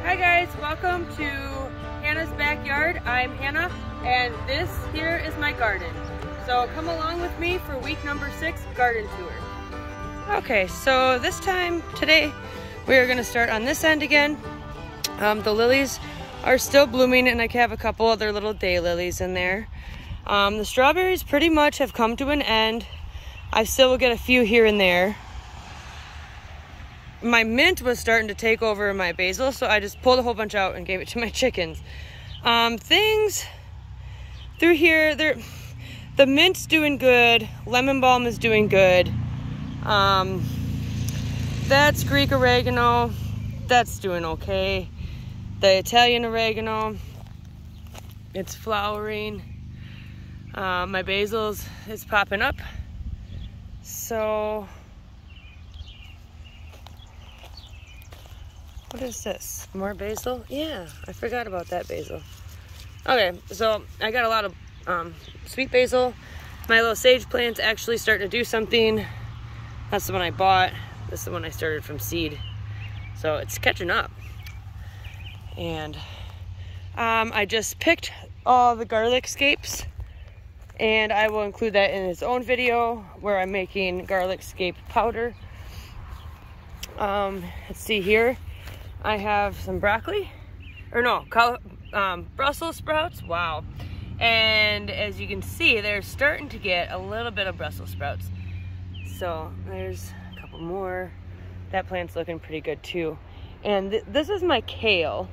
Hi guys, welcome to Hannah's backyard. I'm Hannah and this here is my garden. So come along with me for week number 6 garden tour. Okay, so today we are going to start on this end again. The lilies are still blooming and I have a couple other little day lilies in there. The strawberries pretty much have come to an end. I still will get a few here and there. My mint was starting to take over my basil, so I just pulled a whole bunch out and gave it to my chickens. Things through here, the mint's doing good. Lemon balm is doing good. That's Greek oregano. That's doing okay. The Italian oregano, it's flowering. My basil is popping up. So, what is this? More basil? Yeah, I forgot about that basil. Okay, so I got a lot of sweet basil. My little sage plant's actually starting to do something. That's the one I bought. This is the one I started from seed. So it's catching up. And I just picked all the garlic scapes. And I will include that in its own video where I'm making garlic scape powder. Let's see here. I have some broccoli, Brussels sprouts, wow. And as you can see, they're starting to get a little bit of Brussels sprouts. So there's a couple more. That plant's looking pretty good too. And this is my kale.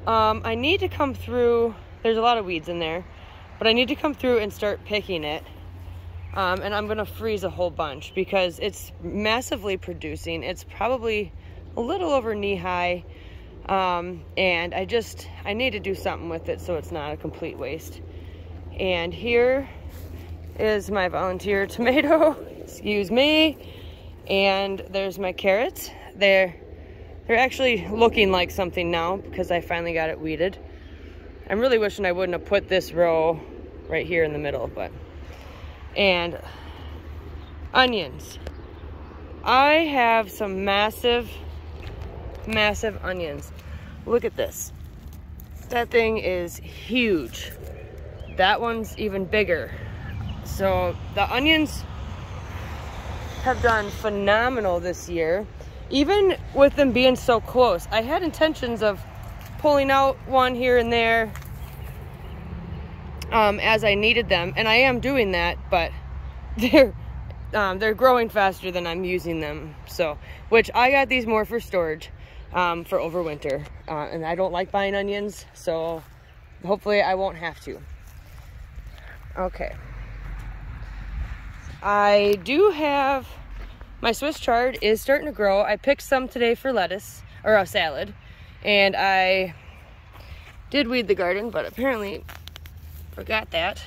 I need to come through, there's a lot of weeds in there, but I need to come through and start picking it. And I'm gonna freeze a whole bunch because it's massively producing. It's probably a little over knee high, and I need to do something with it so it's not a complete waste. And here is my volunteer tomato, excuse me, and there's my carrots. They're actually looking like something now because I finally got it weeded. I'm really wishing I wouldn't have put this row right here in the middle, and onions. I have some massive onions. Look at this. That thing is huge. That one's even bigger. So the onions have done phenomenal this year. Even with them being so close, I had intentions of pulling out one here and there as I needed them, and I am doing that, but they're growing faster than I'm using them. So, which I got these more for storage, for overwinter, and I don't like buying onions, so hopefully I won't have to. Okay. I do have, my Swiss chard is starting to grow. I picked some today for lettuce, or a salad, and I did weed the garden, but apparently forgot that.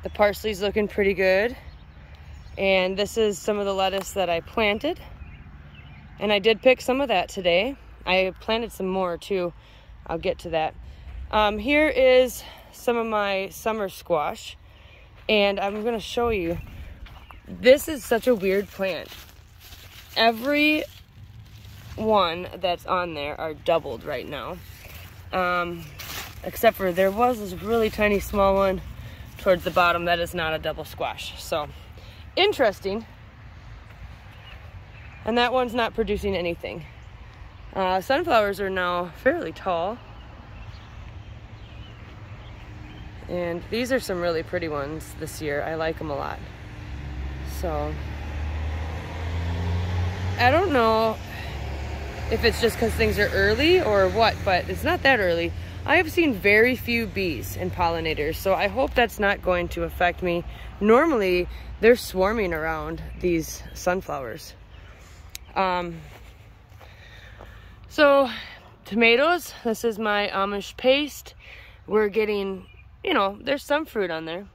The parsley's looking pretty good. And this is some of the lettuce that I planted. And I did pick some of that today. I planted some more too. I'll get to that. Here is some of my summer squash. And I'm gonna show you. This is such a weird plant. Every one that's on there are doubled right now. Except for there was this really tiny small one towards the bottom that is not a double squash. So interesting. And that one's not producing anything. Sunflowers are now fairly tall. And these are some really pretty ones this year. I like them a lot. So I don't know if it's just because things are early or what, but it's not that early. I have seen very few bees and pollinators, so I hope that's not going to affect me. Normally, they're swarming around these sunflowers. So, tomatoes, this is my Amish paste. We're getting, there's some fruit on there.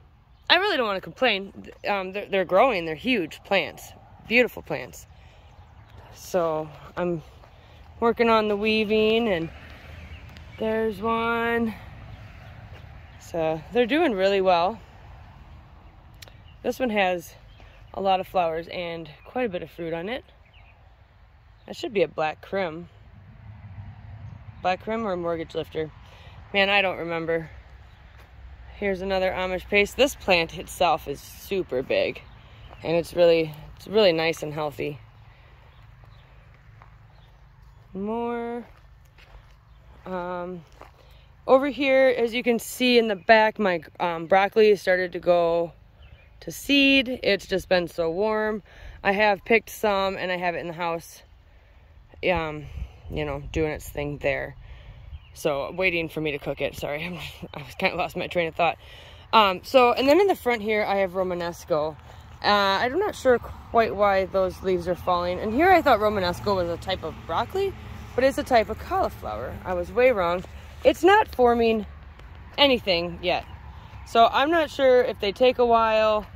I really don't want to complain. They're growing, they're huge plants, beautiful plants. So, I'm working on the weaving, and there's one. So they're doing really well. This one has a lot of flowers and quite a bit of fruit on it. That should be a black crim. Black Rim or Mortgage Lifter. Man, I don't remember. Here's another Amish paste. This plant itself is super big, and it's really nice and healthy. More. Over here, as you can see in the back, my broccoli started to go to seed. It's just been so warm. I have picked some, and I have it in the house, you know, doing its thing there. So waiting for me to cook it. Sorry, I was kind of lost my train of thought. And then in the front here, I have Romanesco. I'm not sure quite why those leaves are falling. And here I thought Romanesco was a type of broccoli, but it's a type of cauliflower. I was way wrong. It's not forming anything yet. So I'm not sure if they take a while.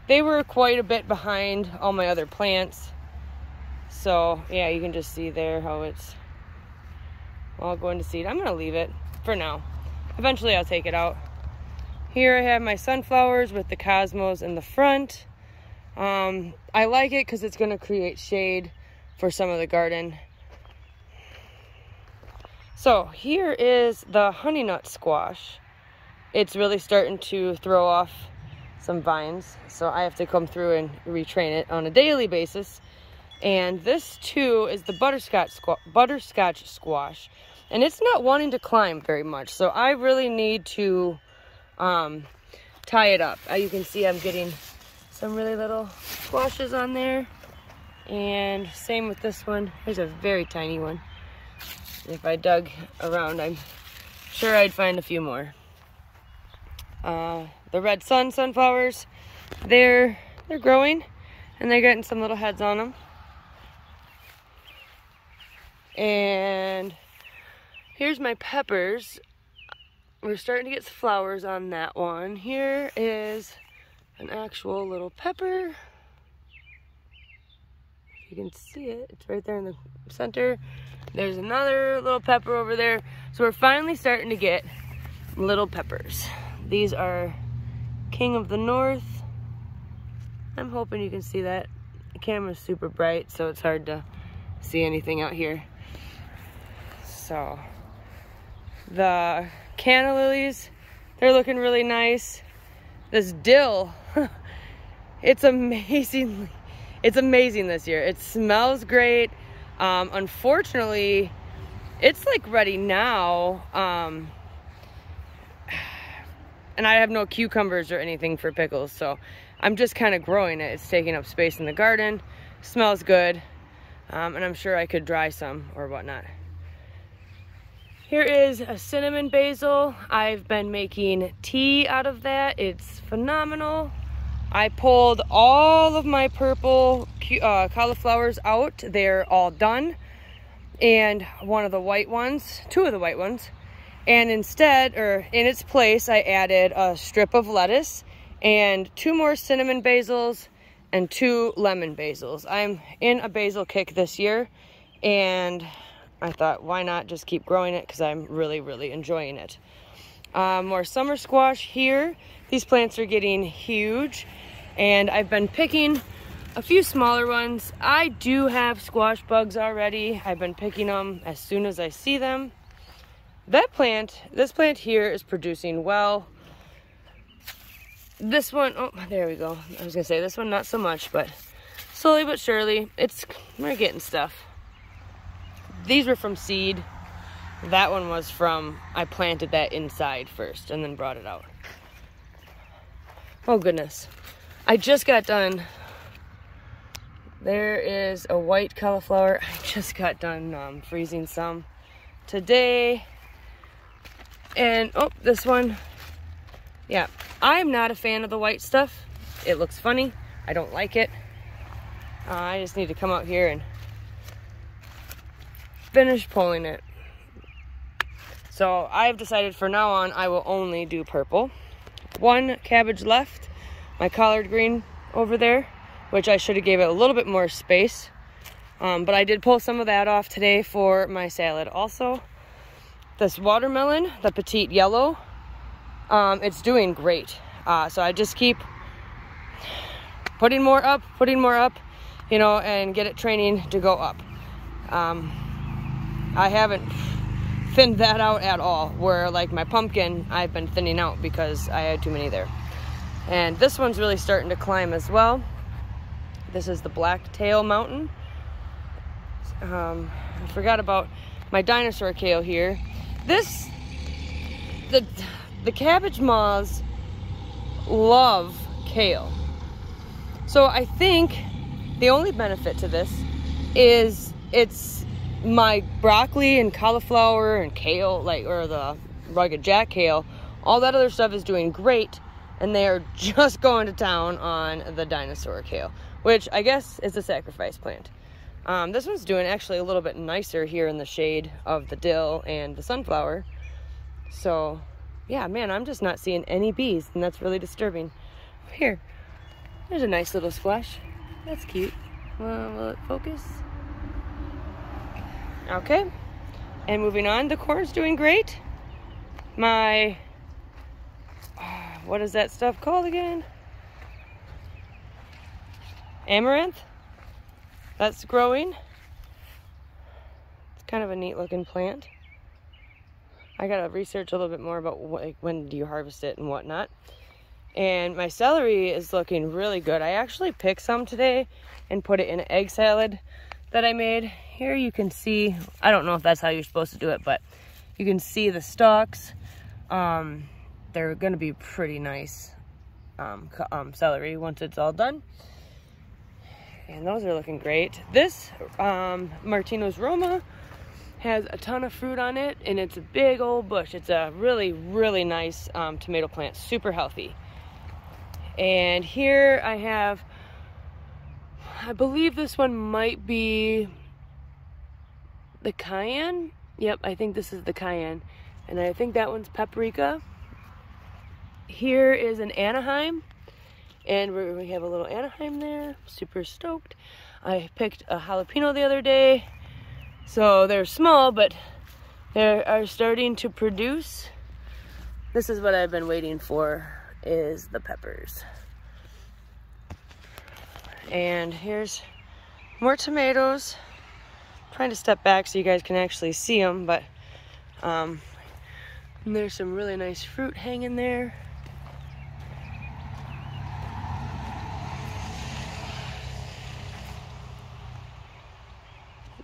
They were quite a bit behind all my other plants. So yeah, you can just see there how it's all going to seed. I'm going to leave it for now. Eventually I'll take it out. Here I have my sunflowers with the cosmos in the front. I like it because it's going to create shade for some of the garden. So here is the honey nut squash. It's really starting to throw off some vines, so I have to come through and retrain it on a daily basis. And this too is the butterscotch squash, and it's not wanting to climb very much, so I really need to tie it up. You can see I'm getting some really little squashes on there, and same with this one. There's a very tiny one. If I dug around, I'm sure I'd find a few more. The red sunflowers, they're growing, and they're getting some little heads on them. And here's my peppers. We're starting to get flowers on that one. Here is an actual little pepper. You can see it. It's right there in the center. There's another little pepper over there. So we're finally starting to get little peppers. These are King of the North. I'm hoping you can see that. The camera's super bright, so it's hard to see anything out here. So the canna lilies, they're looking really nice. This dill, it's amazing this year. It smells great. Unfortunately, it's like ready now. And I have no cucumbers or anything for pickles, so I'm just kind of growing it. It's taking up space in the garden. Smells good. And I'm sure I could dry some or whatnot. Here is a cinnamon basil. I've been making tea out of that. It's phenomenal. I pulled all of my purple cauliflowers out. They're all done. And one of the white ones, two of the white ones. And instead, or in its place, I added a strip of lettuce and 2 more cinnamon basils and 2 lemon basils. I'm in a basil kick this year, and I thought, why not just keep growing it, because I'm really, really enjoying it. More summer squash here. These plants are getting huge, and I've been picking a few smaller ones. I do have squash bugs already. I've been picking them as soon as I see them. This plant here is producing well. This one, oh, there we go. I was gonna say this one, not so much, but slowly but surely, we're getting stuff. These were from seed. That one was from, I planted that inside first and then brought it out. Oh goodness. I just got done. There is a white cauliflower. I just got done freezing some today. And, oh, this one. Yeah, I'm not a fan of the white stuff. It looks funny. I don't like it. I just need to come out here and finish pulling it. So I've decided for now on, I will only do purple. 1 cabbage left. My collard green over there, which I should have gave it a little bit more space. But I did pull some of that off today for my salad also. This watermelon, the petite yellow, it's doing great. So I just keep putting more up, you know, and get it training to go up. I haven't thinned that out at all, where like my pumpkin I've been thinning out because I had too many there. And this one's really starting to climb as well. This is the Blacktail Mountain. I forgot about my dinosaur kale here. The cabbage moths love kale. So I think the only benefit to this is it's my broccoli and cauliflower and kale, or the rugged jack kale, all that other stuff is doing great, and they are just going to town on the dinosaur kale, which I guess is a sacrifice plant. This one's doing actually a little bit nicer here in the shade of the dill and the sunflower. So yeah, man, I'm just not seeing any bees, and that's really disturbing. Here, there's a nice little squash. That's cute. Will it focus? Okay, and moving on, the corn's doing great. My, what is that stuff called again? Amaranth. That's growing. It's kind of a neat looking plant. I gotta research a little bit more about when do you harvest it and whatnot. And my celery is looking really good. I actually picked some today and put it in an egg salad that I made. Here you can see, I don't know if that's how you're supposed to do it, but you can see the stalks. They're gonna be pretty nice celery once it's all done. And those are looking great. This Martino's Roma has a ton of fruit on it, and it's a big old bush. It's a really, really nice tomato plant, super healthy. And here I have, I believe this one might be the cayenne. Yep, I think this is the cayenne. And I think that one's paprika. Here is an Anaheim. And we have a little Anaheim there. Super stoked. I picked a jalapeno the other day. So they're small, but they are starting to produce. This is what I've been waiting for, is the peppers. And here's more tomatoes. I'm trying to step back so you guys can actually see them, but and there's some really nice fruit hanging there.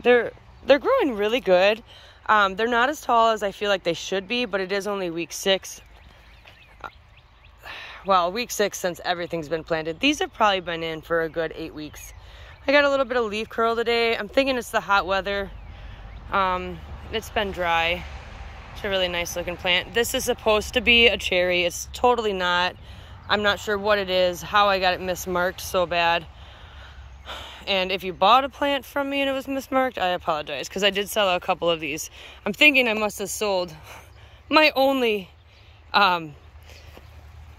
They're growing really good. They're not as tall as I feel like they should be, but it is only week 6. Well, week 6 since everything's been planted. These have probably been in for a good 8 weeks. I got a little bit of leaf curl today. I'm thinking it's the hot weather. It's been dry. It's a really nice looking plant. This is supposed to be a cherry. It's totally not. I'm not sure what it is, how I got it mismarked so bad. And if you bought a plant from me and it was mismarked, I apologize, because I did sell a couple of these. I'm thinking I must have sold my only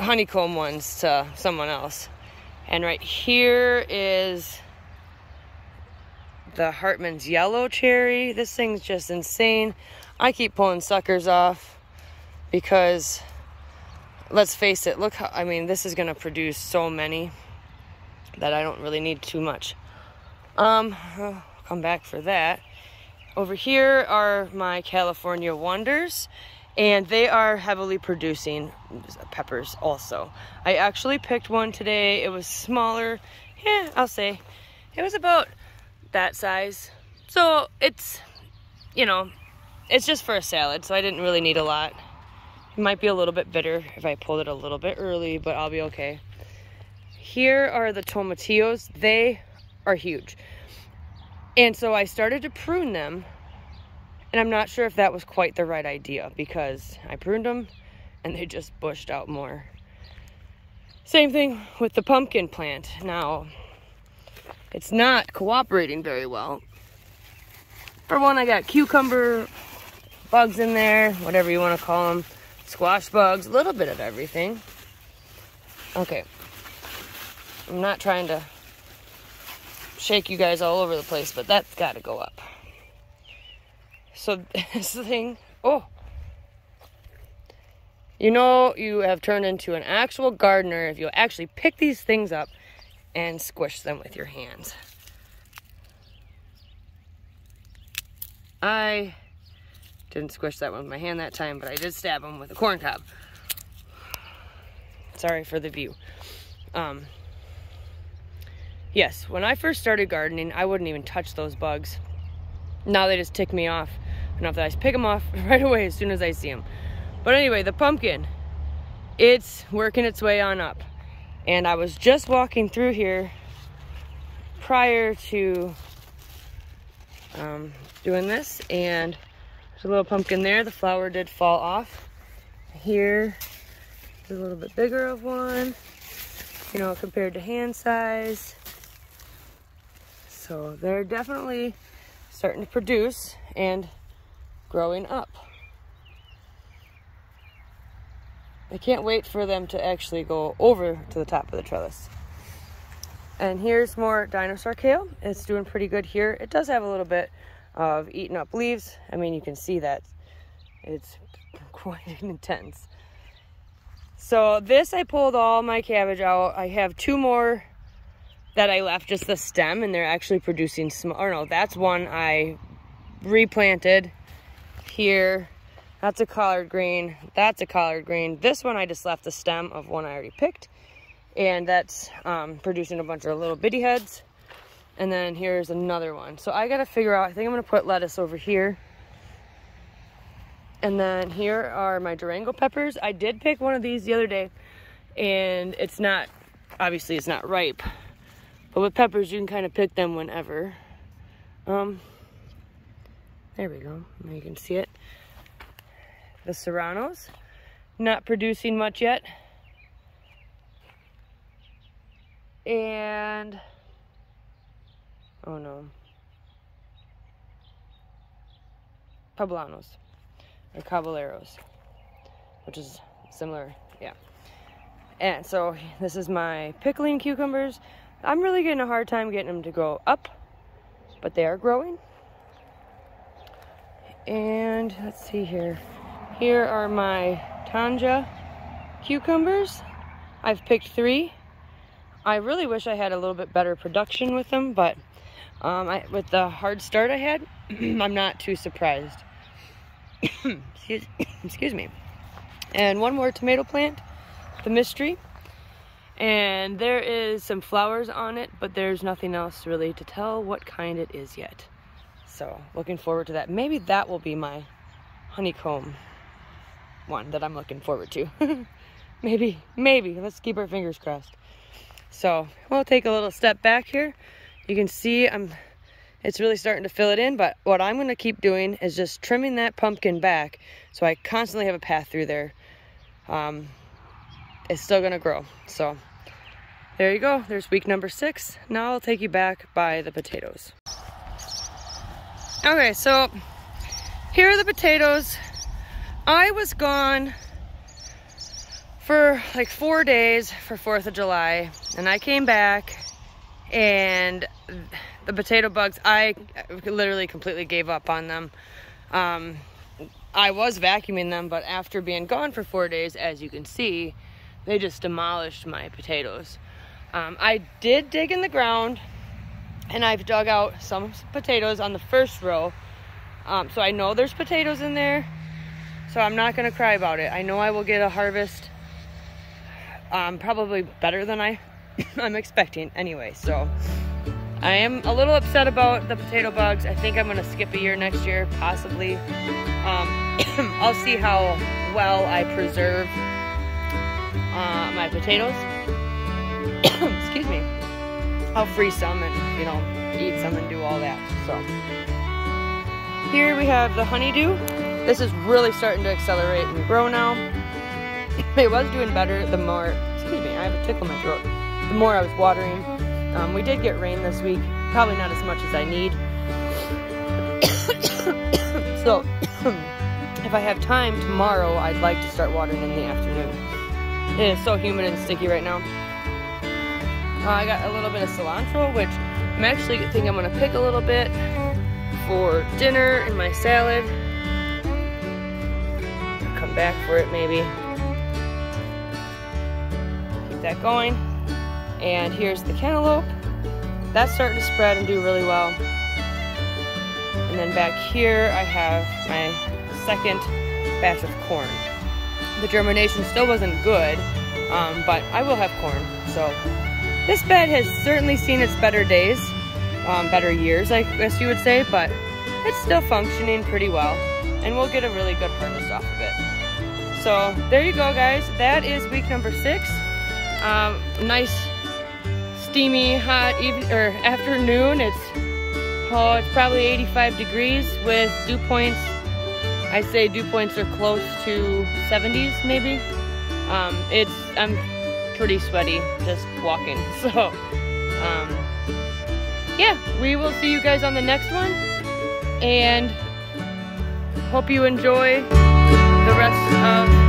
honeycomb ones to someone else. And right here is the Hartman's yellow cherry. This thing's just insane. I keep pulling suckers off because, let's face it, look how, I mean, this is gonna produce so many that I don't really need too much. I'll come back for that. Over here are my California Wonders, and they are heavily producing peppers also. I actually picked one today. It was smaller. Yeah, I'll say it was about that size. So it's, you know, it's just for a salad, so I didn't really need a lot. It might be a little bit bitter if I pulled it a little bit early, but I'll be okay. Here are the tomatillos. They are huge. And so I started to prune them, and I'm not sure if that was quite the right idea, because I pruned them and they just bushed out more. Same thing with the pumpkin plant. Now, it's not cooperating very well. For one, I got cucumber bugs in there, whatever you want to call them, squash bugs, a little bit of everything. Okay. I'm not trying to shake you guys all over the place, but that's got to go up. So this thing, oh, you know, you have turned into an actual gardener if you actually pick these things up and squish them with your hands. I Didn't squish that one with my hand that time, but I did stab them with a corn cob. Sorry for the view. Yes, when I first started gardening, I wouldn't even touch those bugs. Now they just tick me off enough that I pick them off right away as soon as I see them. But anyway, the pumpkin, it's working its way on up. And I was just walking through here prior to doing this, and there's a little pumpkin there. The flower did fall off. Here is a little bit bigger of one, you know, compared to hand size. So they're definitely starting to produce and growing up. I can't wait for them to actually go over to the top of the trellis. And here's more dinosaur kale. It's doing pretty good here. It does have a little bit of eaten up leaves. I mean, you can see that it's quite intense. So this, I pulled all my cabbage out. I have 2 more that I left just the stem, and they're actually producing small, or no, that's one I replanted here. That's a collard green. That's a collard green. This one I just left the stem of one I already picked, and that's producing a bunch of little bitty heads. And then here's another one. So I gotta figure out, I think I'm gonna put lettuce over here. And then here are my Durango peppers. I did pick one of these the other day, and it's not, obviously it's not ripe. But with peppers, you can kind of pick them whenever. There we go. Now you can see it. The serranos, not producing much yet. And, oh no. Poblanos, or caballeros, which is similar, yeah. And so this is my pickling cucumbers. I'm really getting a hard time getting them to go up, but they are growing. And let's see here. Here are my Tanja cucumbers. I've picked 3. I really wish I had a little bit better production with them, but with the hard start I had, I'm not too surprised. Excuse me. And one more tomato plant, the mystery. And there is some flowers on it, but there's nothing else really to tell what kind it is yet. So looking forward to that. Maybe that will be my honeycomb one that I'm looking forward to. maybe. Let's keep our fingers crossed. So we'll take a little step back here. You can see it's really starting to fill it in, but what I'm gonna keep doing is just trimming that pumpkin back so I constantly have a path through there. It's still gonna grow. So there you go. There's week number 6. Now I'll take you back by the potatoes. Okay, so here are the potatoes. I was gone for like 4 days for 4th of July, and I came back, and the potato bugs, I literally completely gave up on them. I was vacuuming them, but after being gone for 4 days, as you can see, they just demolished my potatoes. I did dig in the ground, and I've dug out some potatoes on the first row. So I know there's potatoes in there, so I'm not gonna cry about it. I know I will get a harvest, probably better than I'm expecting anyway. So I am a little upset about the potato bugs. I think I'm gonna skip a year next year, possibly. I'll see how well I preserve my potatoes. Excuse me. I'll freeze some and, you know, eat some and do all that. So here we have the honeydew. This is really starting to accelerate and grow now. It was doing better the more, excuse me, I have a tickle in my throat, the more I was watering. We did get rain this week, probably not as much as I need. So if I have time tomorrow, I'd like to start watering in the afternoon. It is so humid and sticky right now. I got a little bit of cilantro, which I'm actually thinking I'm gonna pick a little bit for dinner in my salad. Come back for it maybe. Keep that going. And here's the cantaloupe. That's starting to spread and do really well. And then back here I have my second batch of corn. The germination still wasn't good, but I will have corn. So this bed has certainly seen its better days, better years, I guess you would say, but it's still functioning pretty well, and we'll get a really good harvest off of it. So there you go, guys. That is week number 6. Nice steamy hot afternoon. It's probably 85 degrees with dew points. I say dew points are close to 70s maybe. I'm pretty sweaty just walking. So yeah, we will see you guys on the next one, and hope you enjoy the rest of